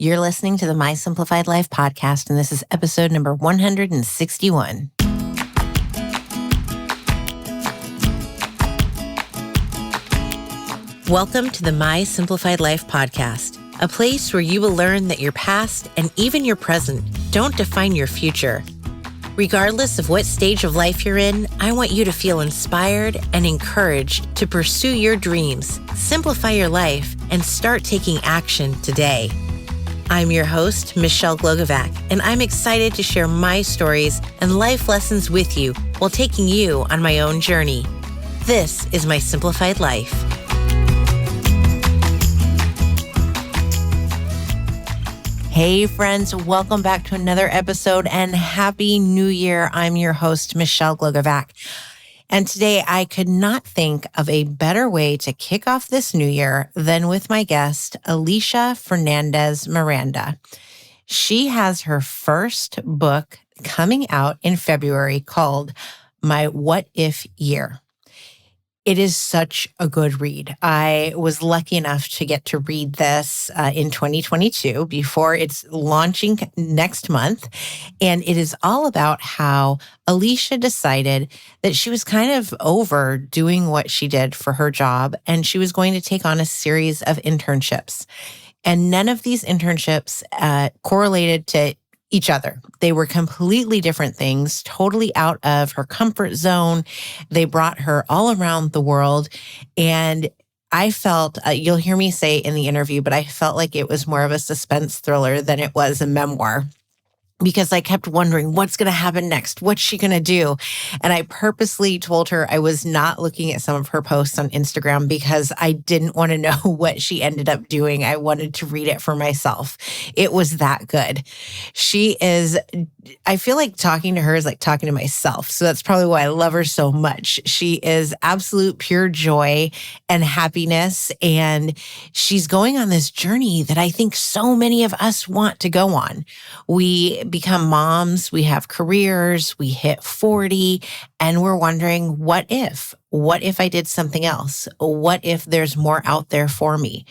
You're listening to the My Simplified Life podcast, and this is episode number 161. Welcome to the My Simplified Life podcast, a place where you will learn that your past and even your present don't define your future. Regardless of what stage of life you're in, I want you to feel inspired and encouraged to pursue your dreams, simplify your life, and start taking action today. I'm your host, Michelle Glogovac, and I'm excited to share my stories and life lessons with you while taking you on my own journey. This is My Simplified Life. Hey friends, welcome back to another episode and Happy New Year. I'm your host, Michelle Glogovac. And today I could not think of a better way to kick off this new year than with my guest, Alisha Fernandez Miranda. She has her first book coming out in February called My What If Year. It is such a good read. I was lucky enough to get to read this in 2022 before it's launching next month. And it is all about how Alisha decided that she was kind of over doing what she did for her job, and she was going to take on a series of internships. And none of these internships correlated to each other. They were completely different things, totally out of her comfort zone. They brought her all around the world. And I felt, you'll hear me say in the interview, but I felt like it was more of a suspense thriller than it was a memoir, because I kept wondering, what's going to happen next? What's she going to do? And I purposely told her I was not looking at some of her posts on Instagram because I didn't want to know what she ended up doing. I wanted to read it for myself. It was that good. She is, I feel like talking to her is like talking to myself. So that's probably why I love her so much. She is absolute pure joy and happiness. And she's going on this journey that I think so many of us want to go on. We become moms, we have careers, we hit 40, and we're wondering, what if? What if I did something else? What if there's more out there for me?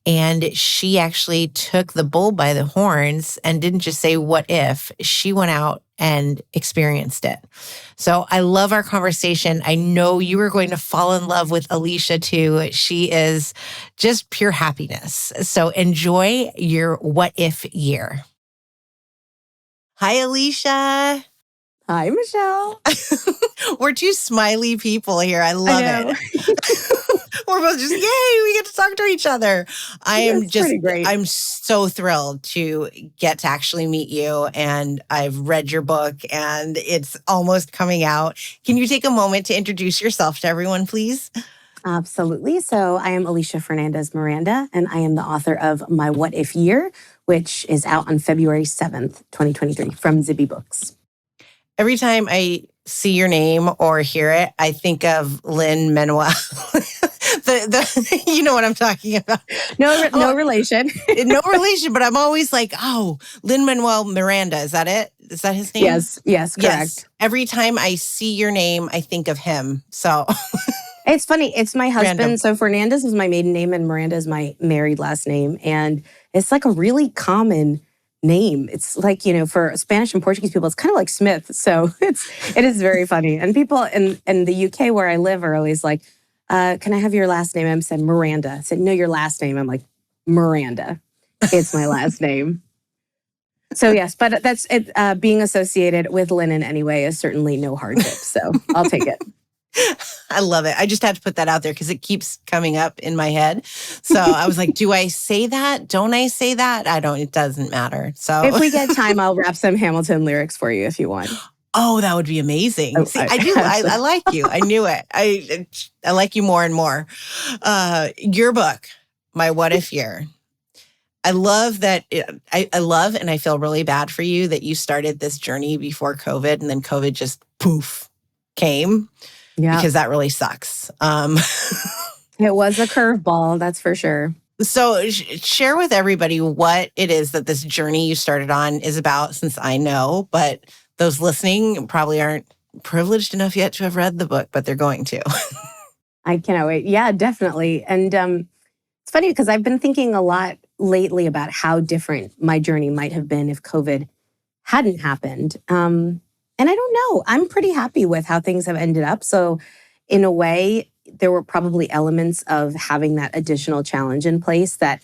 And she actually took the bull by the horns and didn't just say, what if? She went out and experienced it. So I love our conversation. I know you are going to fall in love with Alisha too. She is just pure happiness. So enjoy your what if year. Hi, Alisha. Hi, Michelle. We're two smiley people here. I love it. We're both just, yay, we get to talk to each other. I'm so thrilled to get to actually meet you. And I've read your book and it's almost coming out. Can you take a moment to introduce yourself to everyone, please? Absolutely. So I am Alisha Fernandez Miranda, and I am the author of My What If Year, which is out on February 7th, 2023 from Zibby Books. Every time I see your name or hear it, I think of Lin-Manuel. You know what I'm talking about. No relation. No relation, but I'm always like, oh, Lin-Manuel Miranda. Is that it? Is that his name? Yes, correct. Yes. Every time I see your name, I think of him. So it's funny. It's my husband. Random. So Fernandez is my maiden name and Miranda is my married last name. And it's like a really common name. It's like, for Spanish and Portuguese people, it's kind of like Smith. So it is very funny. And people in the UK where I live are always like, can I have your last name? I said Miranda. I said, no, your last name. I'm like, Miranda. It's my last name. So yes, but that's it. Being associated with linen anyway is certainly no hardship. So I'll take it. I love it. I just had to put that out there because it keeps coming up in my head. So I was like, do I say that? Don't I say that? It doesn't matter. So if we get time, I'll rap some Hamilton lyrics for you if you want. Oh, that would be amazing. See, I do. I like you. I knew it. I like you more and more. Your book, My What If Year. I love that. I love and I feel really bad for you that you started this journey before COVID and then COVID just poof came. Yeah. Because that really sucks. It was a curveball, that's for sure. So share with everybody what it is that this journey you started on is about, since I know, but those listening probably aren't privileged enough yet to have read the book, but they're going to. I cannot wait. Yeah, definitely. And it's funny because I've been thinking a lot lately about how different my journey might have been if COVID hadn't happened. And I don't know. I'm pretty happy with how things have ended up. So in a way, there were probably elements of having that additional challenge in place that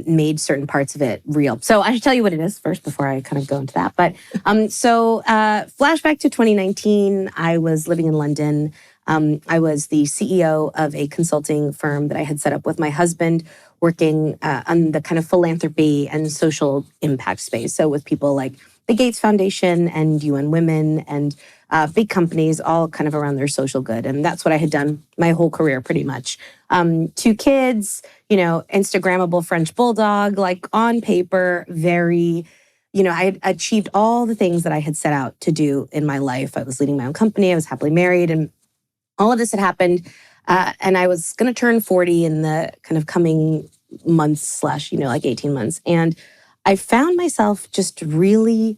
made certain parts of it real. So I should tell you what it is first before I kind of go into that. But flashback to 2019, I was living in London. I was the CEO of a consulting firm that I had set up with my husband, working on the kind of philanthropy and social impact space. So with people like the Gates Foundation and UN Women and big companies, all kind of around their social good. And that's what I had done my whole career, pretty much. 2 kids, Instagrammable French bulldog, like on paper, very, I had achieved all the things that I had set out to do in my life. I was leading my own company. I was happily married, and all of this had happened. And I was going to turn 40 in the kind of coming months / like 18 months. And I found myself just really,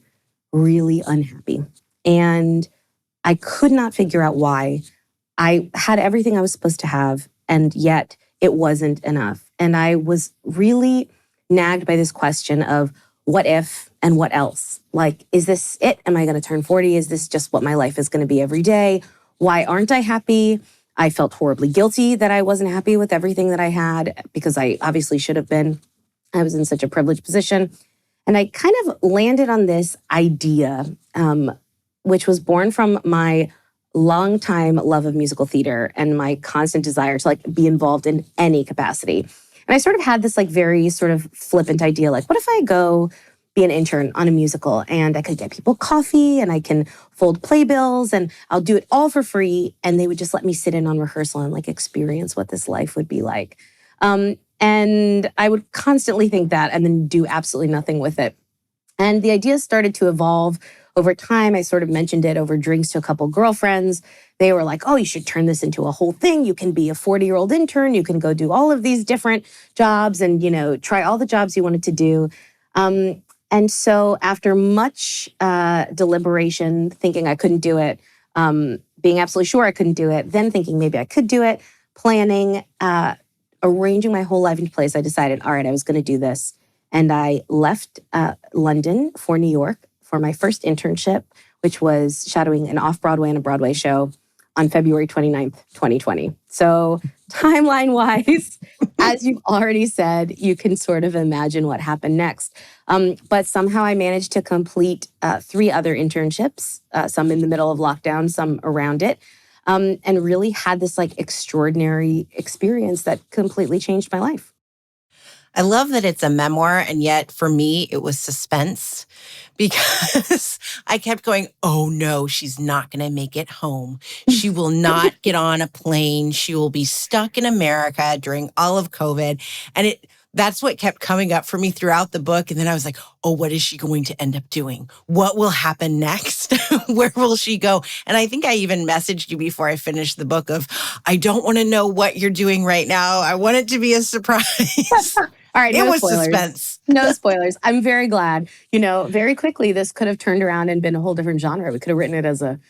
really unhappy. And I could not figure out why. I had everything I was supposed to have, and yet it wasn't enough. And I was really nagged by this question of what if and what else? Like, is this it? Am I going to turn 40? Is this just what my life is going to be every day? Why aren't I happy? I felt horribly guilty that I wasn't happy with everything that I had, because I obviously should have been. I was in such a privileged position. And I kind of landed on this idea, which was born from my longtime love of musical theater and my constant desire to be involved in any capacity. And I sort of had this very sort of flippant idea, what if I go be an intern on a musical and I could get people coffee and I can fold playbills and I'll do it all for free. And they would just let me sit in on rehearsal and experience what this life would be like. And I would constantly think that and then do absolutely nothing with it. And the idea started to evolve over time. I sort of mentioned it over drinks to a couple girlfriends. They were like, oh, you should turn this into a whole thing. You can be a 40-year-old intern. You can go do all of these different jobs and, try all the jobs you wanted to do. And so after much deliberation, thinking I couldn't do it, being absolutely sure I couldn't do it, then thinking maybe I could do it, planning, arranging my whole life into place, I decided, all right, I was going to do this. And I left London for New York for my first internship, which was shadowing an off-Broadway and a Broadway show on February 29th, 2020. So timeline-wise, as you've already said, you can sort of imagine what happened next. But somehow I managed to complete 3 other internships, some in the middle of lockdown, some around it, and really had this extraordinary experience that completely changed my life. I love that it's a memoir, and yet for me, it was suspense because I kept going, oh no, she's not going to make it home. She will not get on a plane. She will be stuck in America during all of COVID. And that's what kept coming up for me throughout the book. And then I was like, oh, what is she going to end up doing? What will happen next? Where will she go? And I think I even messaged you before I finished the book of, I don't want to know what you're doing right now. I want it to be a surprise. All right, no spoilers. Suspense. No spoilers. I'm very glad. Very quickly, this could have turned around and been a whole different genre. We could have written it as a,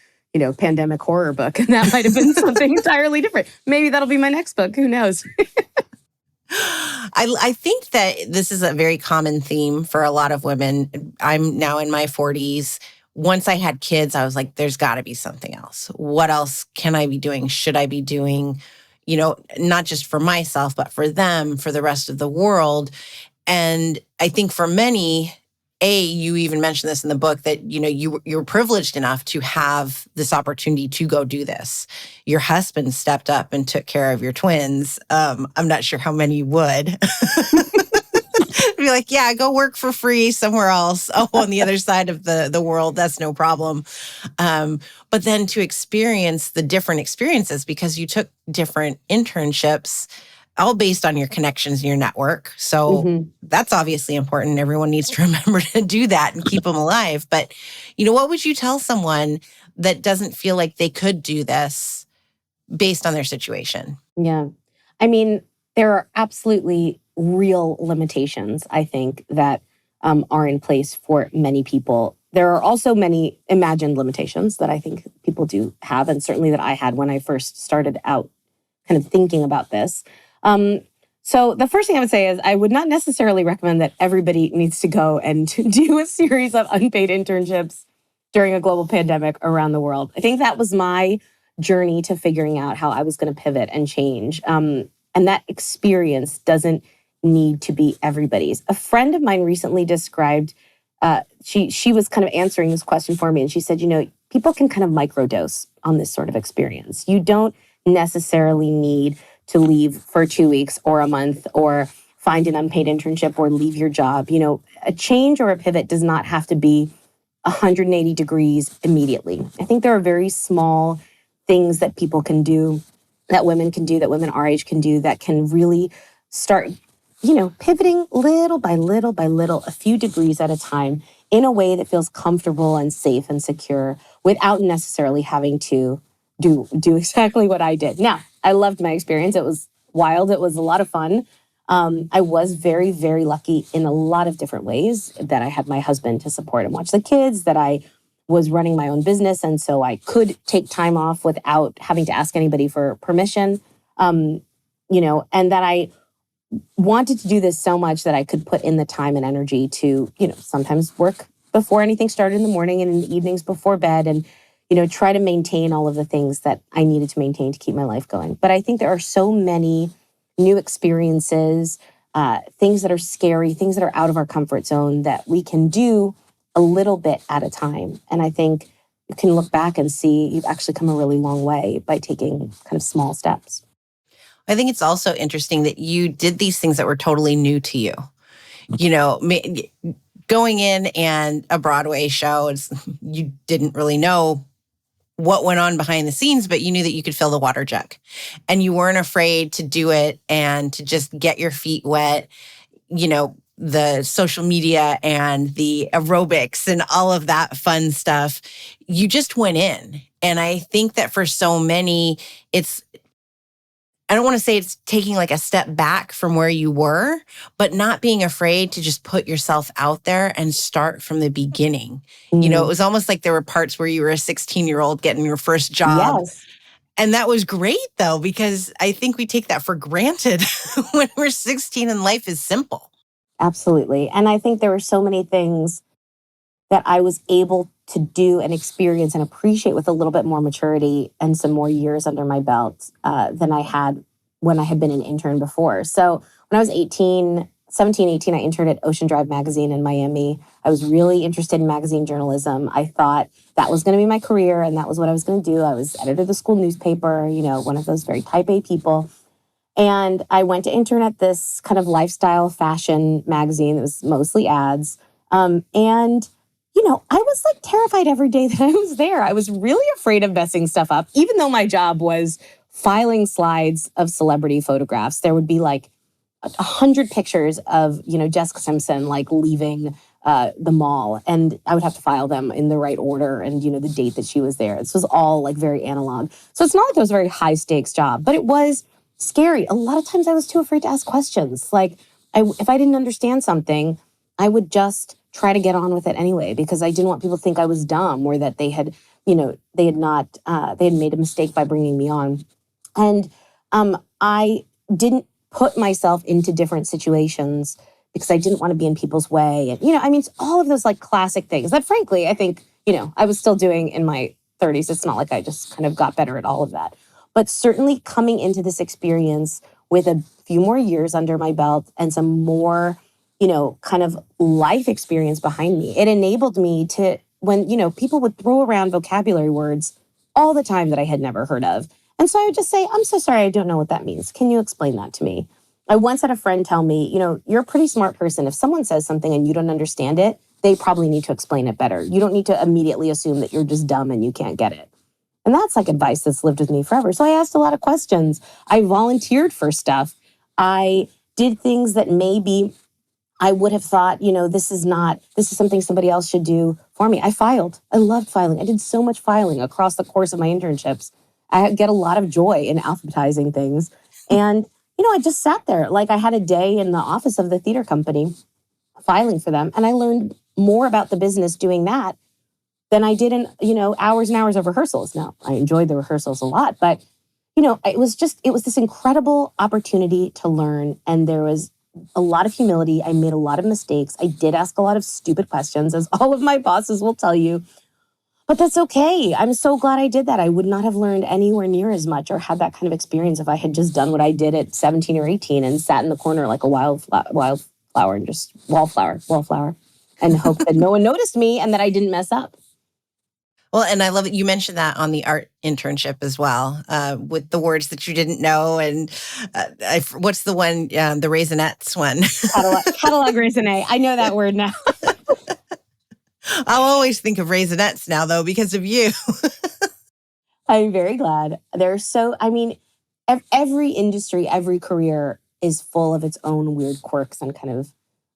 pandemic horror book, and that might have been something entirely different. Maybe that'll be my next book. Who knows? I think that this is a very common theme for a lot of women. I'm now in my 40s. Once I had kids, I was like, there's got to be something else. What else can I be doing? Should I be doing? Not just for myself, but for them, for the rest of the world. And I think for many, you even mentioned this in the book, that, you were privileged enough to have this opportunity to go do this. Your husband stepped up and took care of your twins. I'm not sure how many would. Be like, yeah, go work for free somewhere else. Oh, on the other side of the world, that's no problem. But then to experience the different experiences, because you took different internships, all based on your connections and your network. So that's obviously important. Everyone needs to remember to do that and keep them alive. But, what would you tell someone that doesn't feel like they could do this based on their situation? Yeah. I mean, there are absolutely real limitations, I think, that are in place for many people. There are also many imagined limitations that I think people do have, and certainly that I had when I first started out kind of thinking about this. So the first thing I would say is I would not necessarily recommend that everybody needs to go and do a series of unpaid internships during a global pandemic around the world. I think that was my journey to figuring out how I was going to pivot and change. And that experience doesn't need to be everybody's. A friend of mine recently described, she was kind of answering this question for me. And she said, people can kind of microdose on this sort of experience. You don't necessarily need to leave for 2 weeks or a month or find an unpaid internship or leave your job. A change or a pivot does not have to be 180 degrees immediately. I think there are very small things that people can do, that women can do, that women our age can do, that can really start, pivoting little by little by little, a few degrees at a time in a way that feels comfortable and safe and secure without necessarily having to do exactly what I did. Now, I loved my experience. It was wild. It was a lot of fun. I was very, very lucky in a lot of different ways that I had my husband to support and watch the kids, that I was running my own business. And so I could take time off without having to ask anybody for permission, and that I wanted to do this so much that I could put in the time and energy to, sometimes work before anything started in the morning and in the evenings before bed and, try to maintain all of the things that I needed to maintain to keep my life going. But I think there are so many new experiences, things that are scary, things that are out of our comfort zone that we can do a little bit at a time. And I think you can look back and see you've actually come a really long way by taking kind of small steps. I think it's also interesting that you did these things that were totally new to you. Going in and a Broadway show, you didn't really know what went on behind the scenes, but you knew that you could fill the water jug and you weren't afraid to do it and to just get your feet wet. The social media and the aerobics and all of that fun stuff, you just went in. And I think that for so many, I don't want to say it's taking like a step back from where you were, but not being afraid to just put yourself out there and start from the beginning. Mm. It was almost like there were parts where you were a 16-year-old getting your first job. Yes. And that was great, though, because I think we take that for granted when we're 16 and life is simple. Absolutely. And I think there were so many things that I was able to do and experience and appreciate with a little bit more maturity and some more years under my belt than I had when I had been an intern before. So when I was 17, 18, I interned at Ocean Drive magazine in Miami. I was really interested in magazine journalism. I thought that was going to be my career and that was what I was going to do. I was editor of the school newspaper, one of those very type A people. And I went to intern at this kind of lifestyle fashion magazine that was mostly ads. I was like terrified every day that I was there. I was really afraid of messing stuff up, even though my job was filing slides of celebrity photographs. There would be like 100 pictures of, Jessica Simpson, like leaving the mall. And I would have to file them in the right order and, the date that she was there. This was all like very analog. So it's not like it was a very high stakes job, but it was scary. A lot of times I was too afraid to ask questions. Like if I didn't understand something, I would just try to get on with it anyway, because I didn't want people to think I was dumb or that they had made a mistake by bringing me on. And I didn't put myself into different situations because I didn't want to be in people's way. And, all of those like classic things that frankly, I think, I was still doing in my 30s. It's not like I just kind of got better at all of that. But certainly coming into this experience with a few more years under my belt and some more, kind of life experience behind me, it enabled me to, when, people would throw around vocabulary words all the time that I had never heard of. And so I would just say, I'm so sorry, I don't know what that means. Can you explain that to me? I once had a friend tell me, you're a pretty smart person. If someone says something and you don't understand it, they probably need to explain it better. You don't need to immediately assume that you're just dumb and you can't get it. And that's like advice that's lived with me forever. So I asked a lot of questions. I volunteered for stuff. I did things that maybe I would have thought, this is something somebody else should do for me. I filed. I loved filing. I did so much filing across the course of my internships. I get a lot of joy in alphabetizing things. And, I just sat there. Like I had a day in the office of the theater company filing for them. And I learned more about the business doing that than I did in, hours and hours of rehearsals. Now, I enjoyed the rehearsals a lot, but, it was this incredible opportunity to learn. And there was a lot of humility. I made a lot of mistakes. I did ask a lot of stupid questions, as all of my bosses will tell you. But that's okay. I'm so glad I did that. I would not have learned anywhere near as much or had that kind of experience if I had just done what I did at 17 or 18 and sat in the corner like a wildflower and just wallflower, and hope that no one noticed me and that I didn't mess up. Well, and I love it. You mentioned that on the art internship as well, with the words that you didn't know. And what's the one, the Raisinets one? Catalog raisinette. I know that word now. I'll always think of Raisinets now, though, because of you. I'm very glad. Every industry, every career is full of its own weird quirks and kind of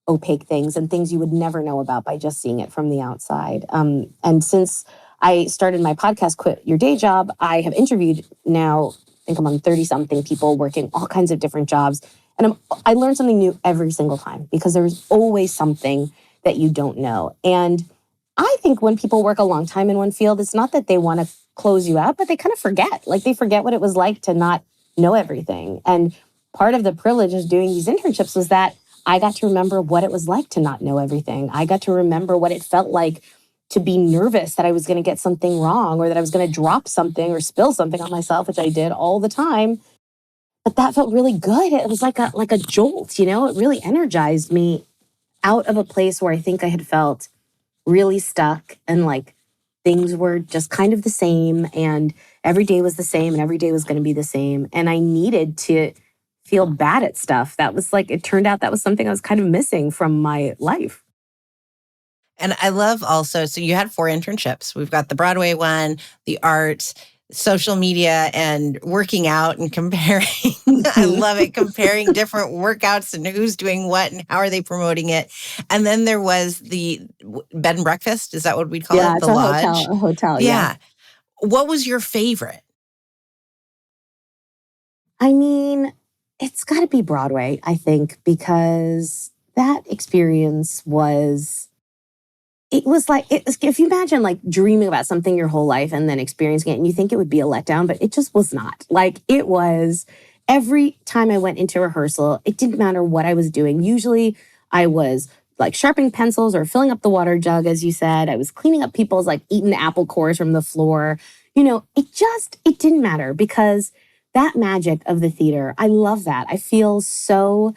opaque things and things you would never know about by just seeing it from the outside. And since I started my podcast, Quit Your Day Job, I have interviewed now, I think I'm on 30-something people working all kinds of different jobs. And I learn something new every single time because there's always something that you don't know. And I think when people work a long time in one field, it's not that they want to close you out, but they kind of forget. Like they forget what it was like to not know everything. And part of the privilege of doing these internships was that I got to remember what it was like to not know everything. I got to remember what it felt like to be nervous that I was going to get something wrong or that I was going to drop something or spill something on myself, which I did all the time. But that felt really good. It was like a jolt, It really energized me out of a place where I think I had felt really stuck and like things were just kind of the same and every day was the same and every day was going to be the same. And I needed to feel bad at stuff. That was it turned out that was something I was kind of missing from my life. And I love also, so you had 4 internships. We've got the Broadway one, the art, social media, and working out and comparing. I love it, comparing different workouts and who's doing what and how are they promoting it. And then there was the bed and breakfast. Is that what we'd call it? The lodge. A hotel. Yeah. What was your favorite? It's got to be Broadway, I think, because that experience was... if you imagine dreaming about something your whole life and then experiencing it and you think it would be a letdown, but it just was not. It was every time I went into rehearsal, it didn't matter what I was doing. Usually I was sharpening pencils or filling up the water jug, as you said. I was cleaning up people's eaten apple cores from the floor. It didn't matter because that magic of the theater, I love that. I feel so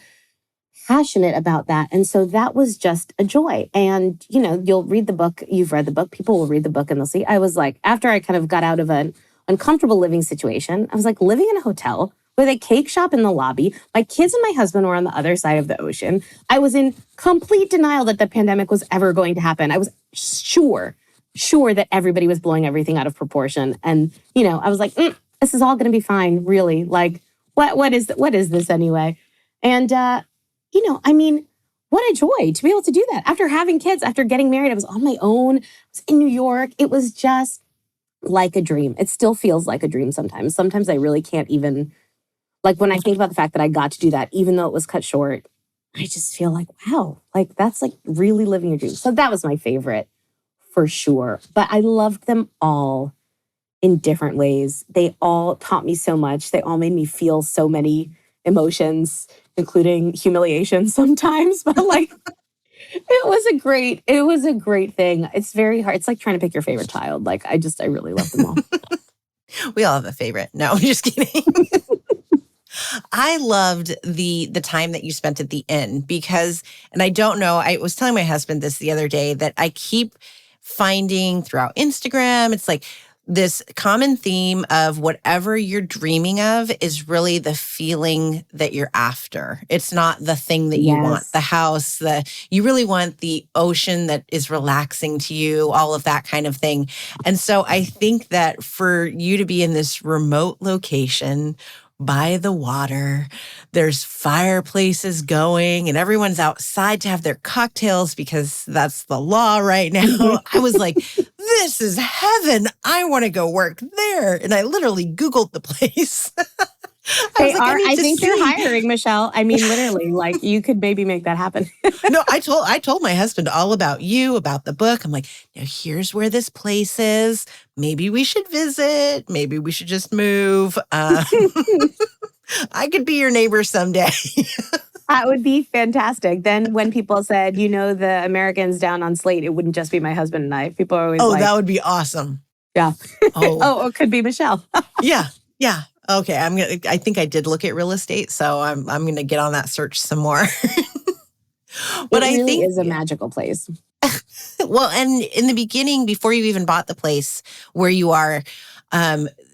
passionate about that. And so that was just a joy. And, you'll read the book, you've read the book, people will read the book and they'll see. I was after I kind of got out of an uncomfortable living situation, I was living in a hotel with a cake shop in the lobby. My kids and my husband were on the other side of the ocean. I was in complete denial that the pandemic was ever going to happen. I was sure that everybody was blowing everything out of proportion. And, I was this is all going to be fine, really. What is this anyway? And, what a joy to be able to do that. After having kids, after getting married, I was on my own. I was in New York. It was just like a dream. It still feels like a dream sometimes. Sometimes I really can't even, when I think about the fact that I got to do that, even though it was cut short, I just feel wow, that's really living a dream. So that was my favorite for sure. But I loved them all in different ways. They all taught me so much. They all made me feel so many emotions, including humiliation sometimes, but it was a great thing. It's very hard. It's like trying to pick your favorite child. I really love them all. We all have a favorite. No, I'm just kidding. I loved the time that you spent at the inn because, and I don't know, I was telling my husband this the other day that I keep finding throughout Instagram, it's this common theme of whatever you're dreaming of is really the feeling that you're after. It's not the thing that you want, the house, you really want the ocean that is relaxing to you, all of that kind of thing. And so I think that for you to be in this remote location by the water, there's fireplaces going and everyone's outside to have their cocktails because that's the law right now. I was this is heaven. I want to go work there. And I literally Googled the place. I was They like, I are. need I to think they're see. hiring, Michelle. I mean, literally, like you could maybe make that happen. No, I told my husband all about you, about the book. I'm like, now here's where this place is. Maybe we should visit. Maybe we should just move. I could be your neighbor someday. That would be fantastic. Then when people said, the Americans down on Slate, it wouldn't just be my husband and I. People are always Oh, like, that would be awesome. yeah. Oh, Oh, it could be Michelle. yeah. Yeah. Okay. I think I did look at real estate, so I'm gonna get on that search some more. But It I really think is a magical place. well, and in the beginning, before you even bought the place where you are,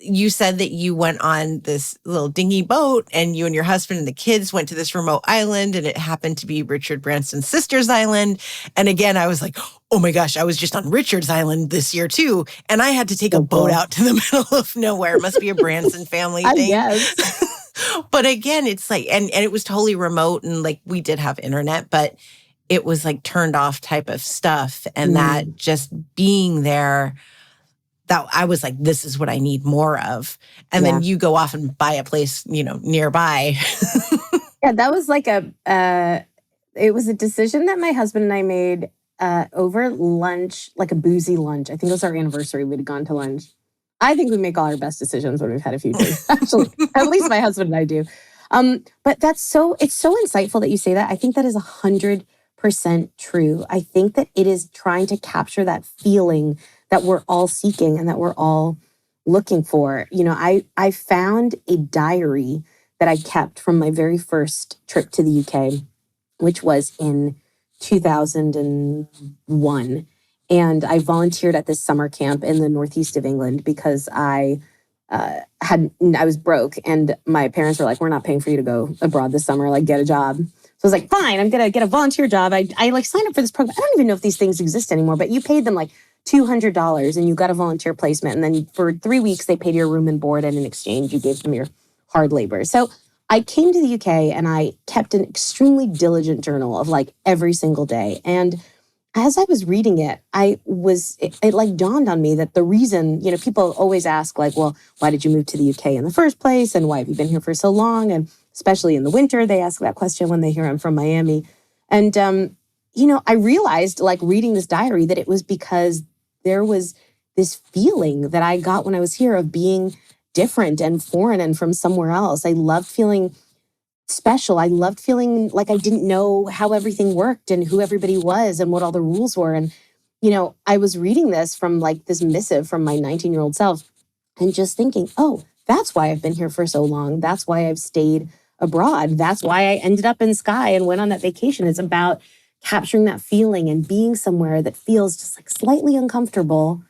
you said that you went on this little dinghy boat and you and your husband and the kids went to this remote island, and it happened to be Richard Branson's sister's island. And again, I was like, oh my gosh, I was just on Richard's island this year too. And I had to take a So boat cool. out to the middle of nowhere. It must be a Branson family I thing. guess. But again, it's like, and it was totally remote, and like we did have internet, but it was like turned off type of stuff. And that just being there, that I was like, this is what I need more of. And then you go off and buy a place, nearby. Yeah, that was like it was a decision that my husband and I made over lunch, like a boozy lunch. I think it was our anniversary. We'd gone to lunch. I think we make all our best decisions when we've had a few drinks. Actually, at least my husband and I do. But it's so insightful that you say that. I think that is 100% true. I think that it is trying to capture that feeling that we're all seeking and that we're all looking for. I found a diary that I kept from my very first trip to the UK, which was in 2001. And I volunteered at this summer camp in the northeast of England because I was broke, and my parents were like, we're not paying for you to go abroad this summer, like get a job. So I was like, fine, I'm going to get a volunteer job. I like signed up for this program. I don't even know if these things exist anymore, but you paid them like $200 and you got a volunteer placement. And then for 3 weeks, they paid your room and board. And in exchange, you gave them your hard labor. So I came to the UK and I kept an extremely diligent journal of like every single day. And as I was reading it, it like dawned on me that the reason, people always ask like, well, why did you move to the UK in the first place? And why have you been here for so long? And especially in the winter, they ask that question when they hear I'm from Miami. And, I realized like reading this diary that it was because there was this feeling that I got when I was here of being different and foreign and from somewhere else. I loved feeling special. I loved feeling like I didn't know how everything worked and who everybody was and what all the rules were. And, I was reading this from like this missive from my 19-year-old self and just thinking, oh, that's why I've been here for so long. That's why I've stayed abroad. That's why I ended up in Skye and went on that vacation. It's about capturing that feeling and being somewhere that feels just like slightly uncomfortable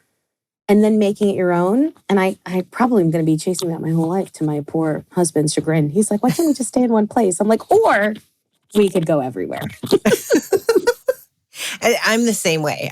and then making it your own. And I probably am going to be chasing that my whole life to my poor husband's chagrin. He's like, why can't we just stay in one place? I'm like, or we could go everywhere. I'm the same way.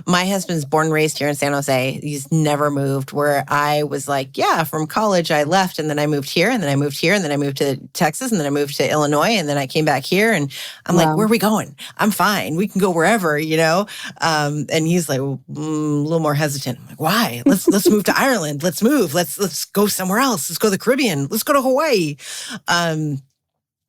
My husband's born and raised here in San Jose. He's never moved, where I was like, yeah, from college I left and then I moved here and then I moved here and then I moved to Texas and then I moved to Illinois and then I came back here and I'm like, where are we going? I'm fine. We can go wherever, And he's like, a little more hesitant. I'm like, why? Let's move to Ireland. Let's move. Let's go somewhere else. Let's go to the Caribbean. Let's go to Hawaii.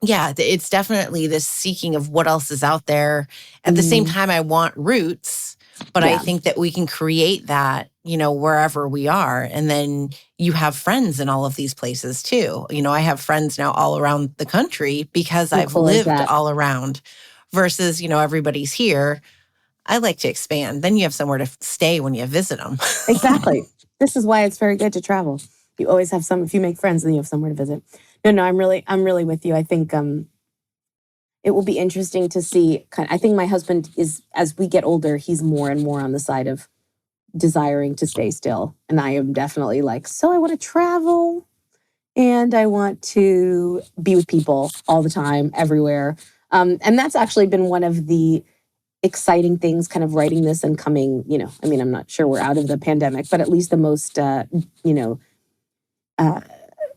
Yeah, it's definitely this seeking of what else is out there. At the same time, I want roots, but I think that we can create that, wherever we are. And then you have friends in all of these places too. I have friends now all around the country because I've lived all around versus, everybody's here. I like to expand. Then you have somewhere to stay when you visit them. Exactly. This is why it's very good to travel. You always have if you make friends, then you have somewhere to visit. No, I'm really with you. I think it will be interesting to see. I think my husband is, as we get older, he's more and more on the side of desiring to stay still. And I am definitely like, so I want to travel and I want to be with people all the time, everywhere. And that's actually been one of the exciting things kind of writing this and coming, I'm not sure we're out of the pandemic, but at least the most,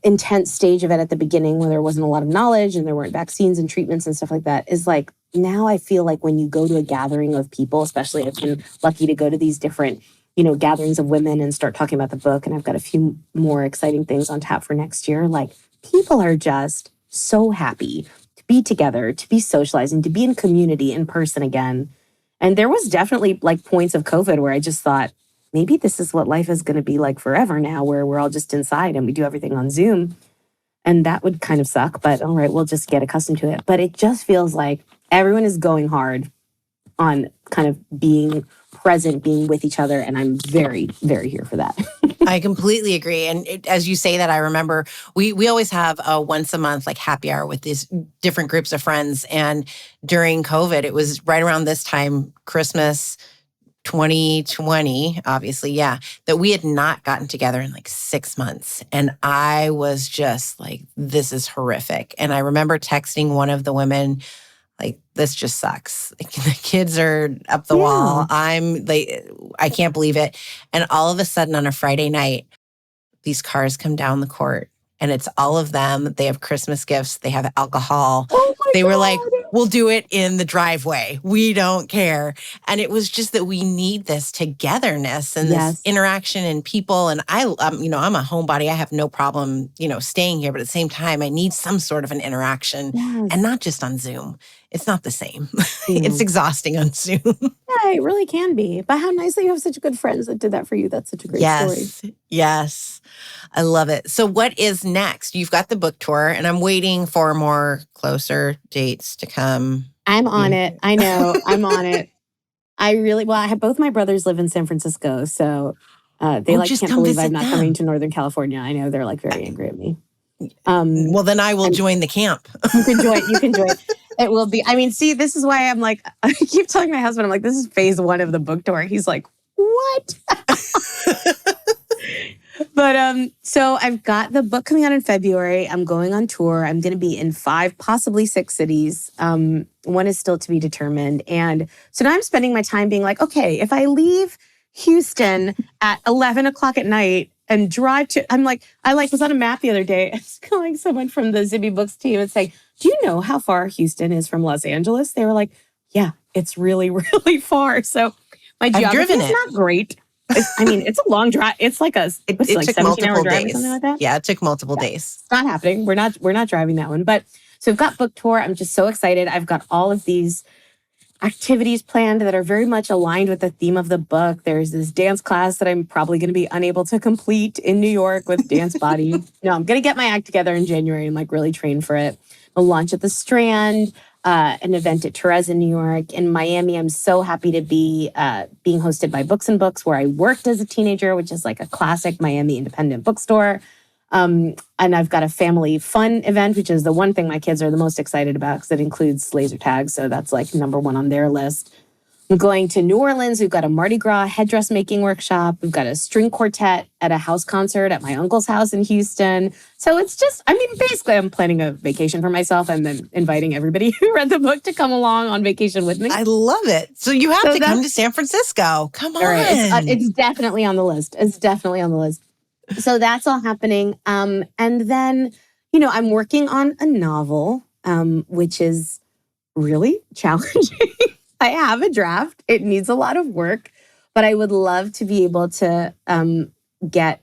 intense stage of it at the beginning where there wasn't a lot of knowledge and there weren't vaccines and treatments and stuff like that is like, now I feel like when you go to a gathering of people, especially I've been lucky to go to these different, gatherings of women and start talking about the book. And I've got a few more exciting things on tap for next year. Like people are just so happy to be together, to be socializing, to be in community in person again. And there was definitely like points of COVID where I just thought, maybe this is what life is going to be like forever now, where we're all just inside and we do everything on Zoom. And that would kind of suck, but all right, we'll just get accustomed to it. But it just feels like everyone is going hard on kind of being present, being with each other. And I'm very, very here for that. I completely agree. And as you say that, I remember we always have a once a month like happy hour with these different groups of friends. And during COVID, it was right around this time, Christmas 2020, obviously, yeah, that we had not gotten together in like 6 months. And I was just like, this is horrific. And I remember texting one of the women, like, this just sucks. Like, the kids are up the wall. I'm like, I can't believe it. And all of a sudden on a Friday night, these cars come down the court and it's all of them. They have Christmas gifts. They have alcohol. Oh my They God. were like, we'll do it in the driveway. We don't care. And it was just that we need this togetherness and this interaction and people. And I'm a homebody. I have no problem, staying here. But at the same time, I need some sort of an interaction and not just on Zoom. It's not the same. It's exhausting on Zoom. Yeah, it really can be. But how nice that you have such good friends that did that for you. That's such a great story. Yes. I love it. So what is next? You've got the book tour, and I'm waiting for more closer dates to come. I'm on it. I know. I'm on it. I have both my brothers live in San Francisco. So they can't believe I'm not coming to Northern California. I know they're like very angry at me. Well, then I will join the camp. You can join. It will be. I mean, see, this is why I'm like, I keep telling my husband, I'm like, this is phase 1 of the book tour. He's like, what? But so I've got the book coming out in February. I'm going on tour. I'm going to be in 5, possibly 6 cities. One is still to be determined. And so now I'm spending my time being like, okay, if I leave Houston at 11 o'clock at night and drive to, I was on a map the other day. I was calling someone from the Zibby Books team and saying, do you know how far Houston is from Los Angeles? They were like, yeah, it's really, really far. So my geography is not great. It's a long drive. It's like it took multiple days or something like that. Yeah, it took multiple days. It's not happening. We're not driving that one. But so we've got book tour. I'm just so excited. I've got all of these activities planned that are very much aligned with the theme of the book. There's this dance class that I'm probably going to be unable to complete in New York with Dance Body. No, I'm going to get my act together in January and really train for it. A launch at the Strand, an event at Therese in New York. In Miami, I'm so happy to be being hosted by Books and Books, where I worked as a teenager, which is like a classic Miami independent bookstore. And I've got a family fun event, which is the one thing my kids are the most excited about because it includes laser tag. So that's like number 1 on their list. I'm going to New Orleans. We've got a Mardi Gras headdress making workshop. We've got a string quartet at a house concert at my uncle's house in Houston. So it's just, basically I'm planning a vacation for myself and then inviting everybody who read the book to come along on vacation with me. I love it. So you have to come to San Francisco. Come on. Right. It's definitely on the list. So that's all happening. And then, I'm working on a novel, which is really challenging. I have a draft. It needs a lot of work, but I would love to be able to get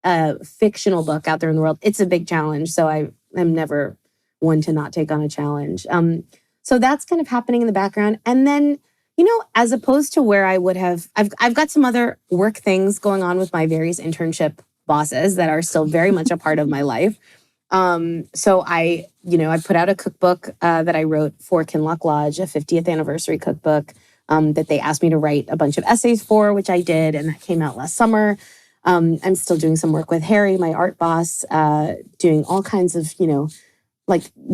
a fictional book out there in the world. It's a big challenge, so I am never one to not take on a challenge. So that's kind of happening in the background. And then, as opposed to where I would have, I've got some other work things going on with my various internship bosses that are still very much a part of my life. So I put out a cookbook that I wrote for Kinloch Lodge, a 50th anniversary cookbook that they asked me to write a bunch of essays for, which I did, and that came out last summer. I'm still doing some work with Harry, my art boss, doing all kinds of,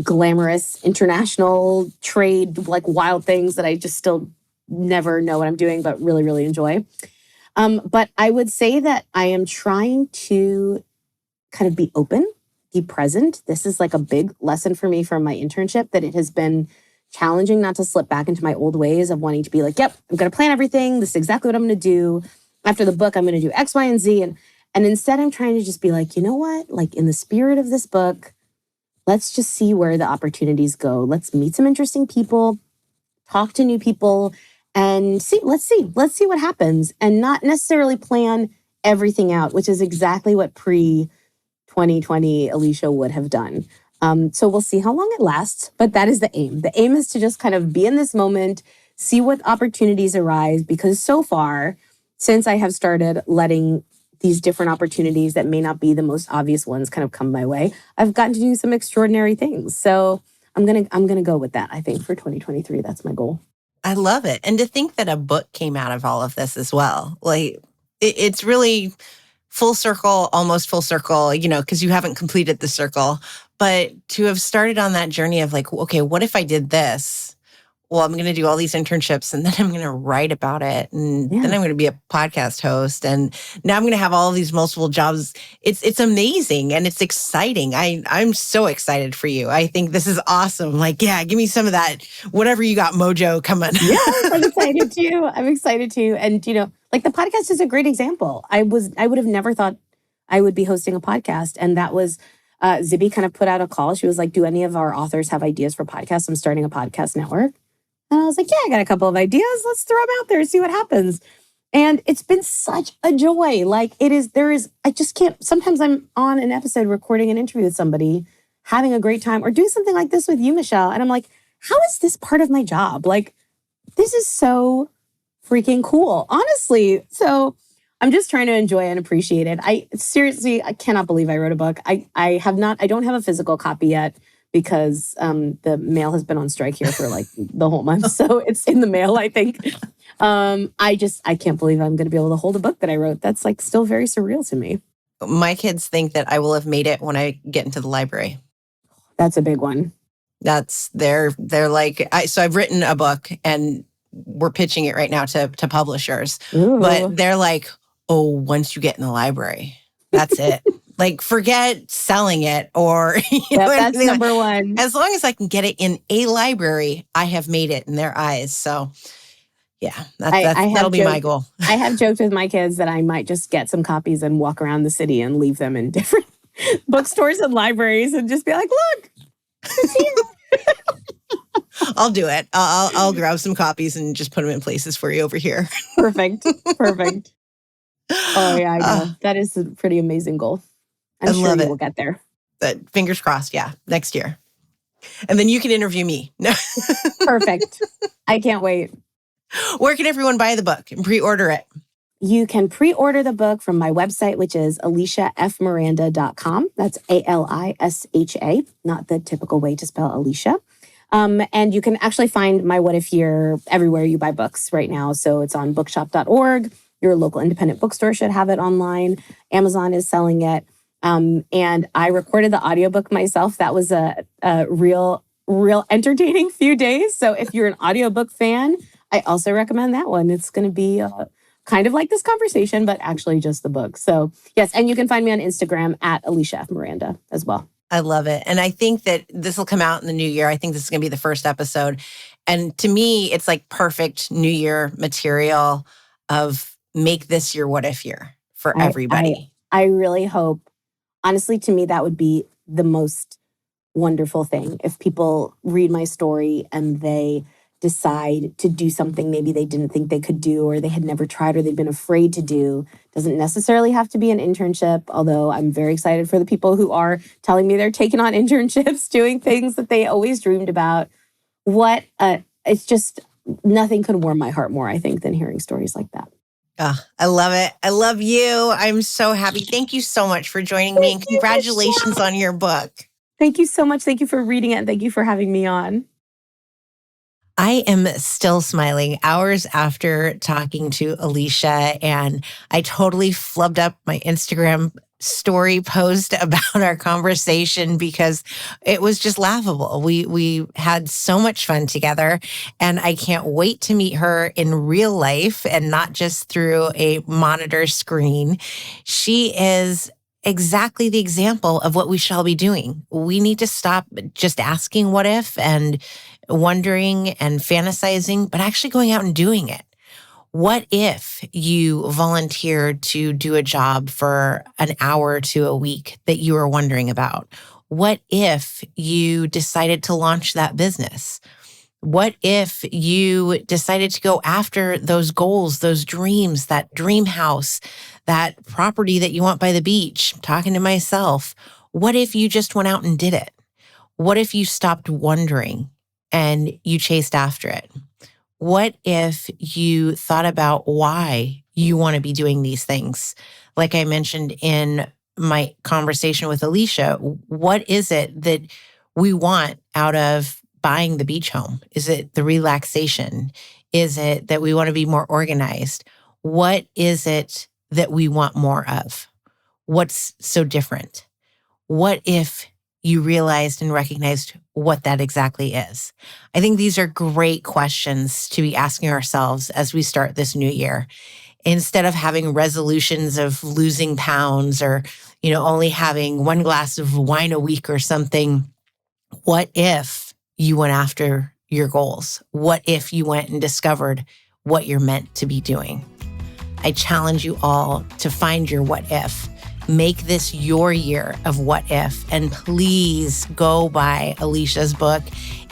glamorous international trade, wild things that I just still never know what I'm doing, but really, really enjoy. But I would say that I am trying to kind of be open, be present. This is a big lesson for me from my internship, that it has been challenging not to slip back into my old ways of wanting to be like, yep, I'm going to plan everything. This is exactly what I'm going to do. After the book, I'm going to do X, Y, and Z. And instead, I'm trying to just be like, you know what? In the spirit of this book, let's just see where the opportunities go. Let's meet some interesting people, talk to new people, and let's see what happens, and not necessarily plan everything out, which is exactly what 2020 Alisha would have done. So we'll see how long it lasts, but that is the aim. The aim is to just kind of be in this moment, see what opportunities arise, because so far, since I have started letting these different opportunities that may not be the most obvious ones kind of come my way, I've gotten to do some extraordinary things. So I'm gonna go with that. I think for 2023, that's my goal. I love it. And to think that a book came out of all of this as well. Like it's really full circle, almost full circle, because you haven't completed the circle. But to have started on that journey of like, okay, what if I did this? Well, I'm going to do all these internships and then I'm going to write about it. And then I'm going to be a podcast host. And now I'm going to have all these multiple jobs. It's amazing and it's exciting. I'm so excited for you. I think this is awesome. Like, yeah, give me some of that, whatever you got mojo coming. Yeah, I'm excited too. I'm excited too. And, like the podcast is a great example. I would have never thought I would be hosting a podcast. And that was Zibby kind of put out a call. She was like, do any of our authors have ideas for podcasts? I'm starting a podcast network. And I was like, yeah, I got a couple of ideas. Let's throw them out there and see what happens. And it's been such a joy. Like I just can't, sometimes I'm on an episode recording an interview with somebody, having a great time, or doing something like this with you, Michelle. And I'm like, how is this part of my job? Like, this is so freaking cool, honestly. So I'm just trying to enjoy and appreciate it. I cannot believe I wrote a book. I don't have a physical copy yet, because the mail has been on strike here for like the whole month. So it's in the mail, I think. I can't believe I'm going to be able to hold a book that I wrote. That's like still very surreal to me. My kids think that I will have made it when I get into the library. That's a big one. They're like, so I've written a book and we're pitching it right now to publishers. Ooh. But they're like, oh, once you get in the library, that's it. Like, forget selling it or that's number one. As long as I can get it in a library, I have made it in their eyes. So, yeah, that'll be my goal. I have joked with my kids that I might just get some copies and walk around the city and leave them in different bookstores and libraries and just be like, look, it's here. I'll do it. I'll grab some copies and just put them in places for you over here. Perfect. Oh, yeah, I know. That is a pretty amazing goal. I'm sure you will get there. But fingers crossed, yeah, next year. And then you can interview me. Perfect. I can't wait. Where can everyone buy the book and pre-order it? You can pre-order the book from my website, which is alishafmiranda.com. That's ALISHA, not the typical way to spell Alisha. And you can actually find my What If Year everywhere you buy books right now. So it's on bookshop.org. Your local independent bookstore should have it online. Amazon is selling it. And I recorded the audiobook myself. That was a real entertaining few days. So if you're an audiobook fan, I also recommend that one. It's going to be kind of like this conversation, but actually just the book. So yes, and you can find me on Instagram at Alisha F. Miranda as well. I love it. And I think that this will come out in the new year. I think this is going to be the first episode. And to me, it's like perfect New Year material of make this your what if year for everybody. I really hope, honestly, to me, that would be the most wonderful thing. If people read my story and they decide to do something maybe they didn't think they could do, or they had never tried, or they'd been afraid to do. Doesn't necessarily have to be an internship, although I'm very excited for the people who are telling me they're taking on internships, doing things that they always dreamed about. It's just, nothing could warm my heart more, I think, than hearing stories like that. Oh, I love it. I love you. I'm so happy. Thank you so much for joining me, and congratulations on your book. Thank you so much. Thank you for reading it, and thank you for having me on. I am still smiling hours after talking to Alisha, and I totally flubbed up my Instagram story post about our conversation because it was just laughable. We had so much fun together, and I can't wait to meet her in real life and not just through a monitor screen. She is exactly the example of what we shall be doing. We need to stop just asking what if and wondering and fantasizing, but actually going out and doing it. What if you volunteered to do a job for an hour to a week that you were wondering about? What if you decided to launch that business? What if you decided to go after those goals, those dreams, that dream house, that property that you want by the beach? I'm talking to myself. What if you just went out and did it? What if you stopped wondering and you chased after it? What if you thought about why you want to be doing these things? Like I mentioned in my conversation with Alisha, what is it that we want out of buying the beach home? Is it the relaxation? Is it that we want to be more organized? What is it that we want more of? What's so different? What if you realized and recognized what that exactly is? I think these are great questions to be asking ourselves as we start this new year. Instead of having resolutions of losing pounds or, only having one glass of wine a week or something, what if you went after your goals? What if you went and discovered what you're meant to be doing? I challenge you all to find your what if. Make this your year of what if, and please go buy Alisha's book.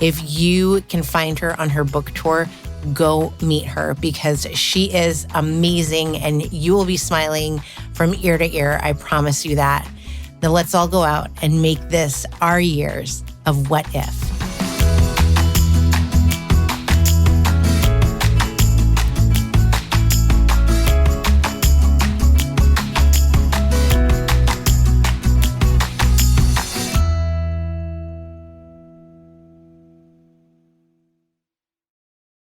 If you can find her on her book tour, go meet her because she is amazing and you will be smiling from ear to ear. I promise you that. Now let's all go out and make this our years of what if.